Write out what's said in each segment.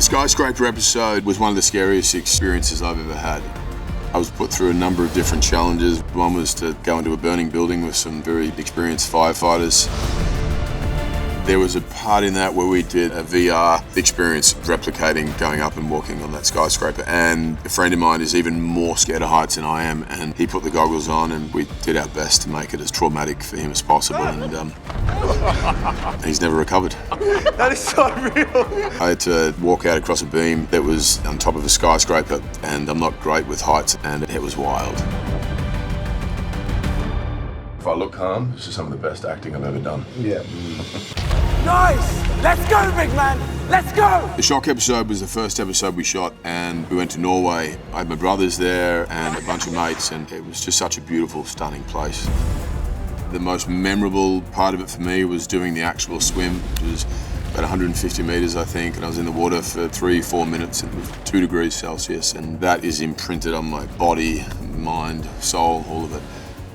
The skyscraper episode was one of the scariest experiences I've ever had. I was put through a number of different challenges. One was to go into a burning building with some very experienced firefighters. There was a part in that where we did a VR experience replicating going up and walking on that skyscraper, and a friend of mine is even more scared of heights than I am, and he put the goggles on and we did our best to make it as traumatic for him as possible, and he's never recovered. That is so real. I had to walk out across a beam that was on top of a skyscraper, and I'm not great with heights, and it was wild. If I look calm, this is some of the best acting I've ever done. Yeah. Nice! Let's go, big man! Let's go! The shock episode was the first episode we shot, and we went to Norway. I had my brothers there and a bunch of mates, and it was just such a beautiful, stunning place. The most memorable part of it for me was doing the actual swim. It was about 150 meters, I think, and I was in the water for 3-4 minutes, and it was 2 degrees Celsius, and that is imprinted on my body, mind, soul, all of it.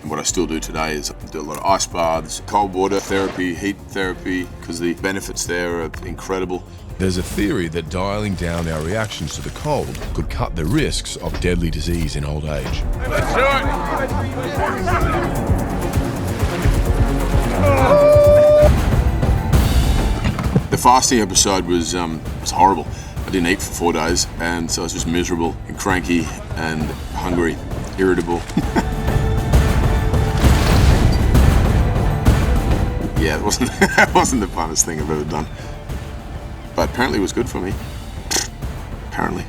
And what I still do today is I do a lot of ice baths, cold water therapy, heat therapy, because the benefits there are incredible. There's a theory that dialing down our reactions to the cold could cut the risks of deadly disease in old age. Let's do it. The fasting episode was horrible. I didn't eat for 4 days, and so I was just miserable and cranky and hungry, irritable. Yeah, that wasn't the funnest thing I've ever done. But apparently it was good for me. Apparently.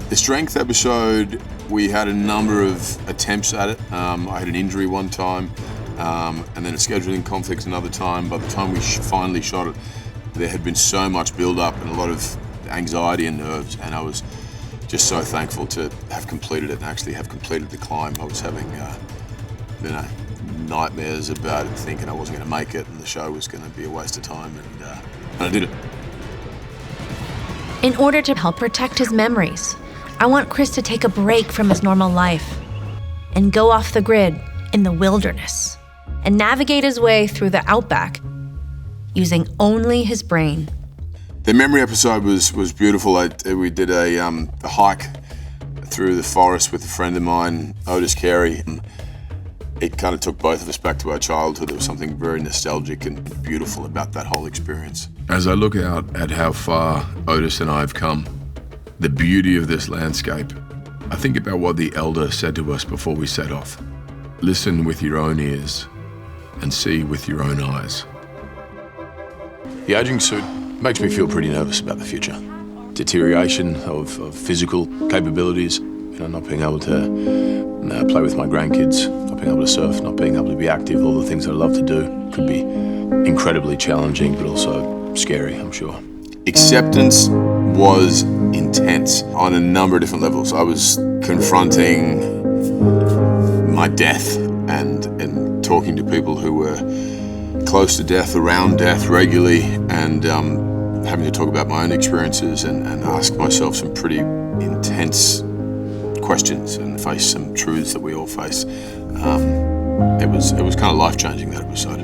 The strength episode, we had a number of attempts at it. I had an injury one time, and then a scheduling conflict another time. By the time we finally shot it, there had been so much build-up and a lot of anxiety and nerves, and I was just so thankful to have completed it and actually have completed the climb. I was having, nightmares about it, thinking I wasn't going to make it and the show was going to be a waste of time, and I did it. In order to help protect his memories, I want Chris to take a break from his normal life and go off the grid in the wilderness and navigate his way through the outback using only his brain. The memory episode was beautiful. We did a hike through the forest with a friend of mine, Otis Carey. It kind of took both of us back to our childhood. There was something very nostalgic and beautiful about that whole experience. As I look out at how far Otis and I have come, the beauty of this landscape, I think about what the elder said to us before we set off. Listen with your own ears and see with your own eyes. The aging suit makes me feel pretty nervous about the future. Deterioration of physical capabilities, not being able to play with my grandkids, not being able to surf, not being able to be active, all the things I love to do could be incredibly challenging, but also scary, I'm sure. Acceptance was intense on a number of different levels. I was confronting my death and talking to people who were close to death, around death regularly, and having to talk about my own experiences and ask myself some pretty intense questions and face some truths that we all face. It was kind of life-changing, that episode.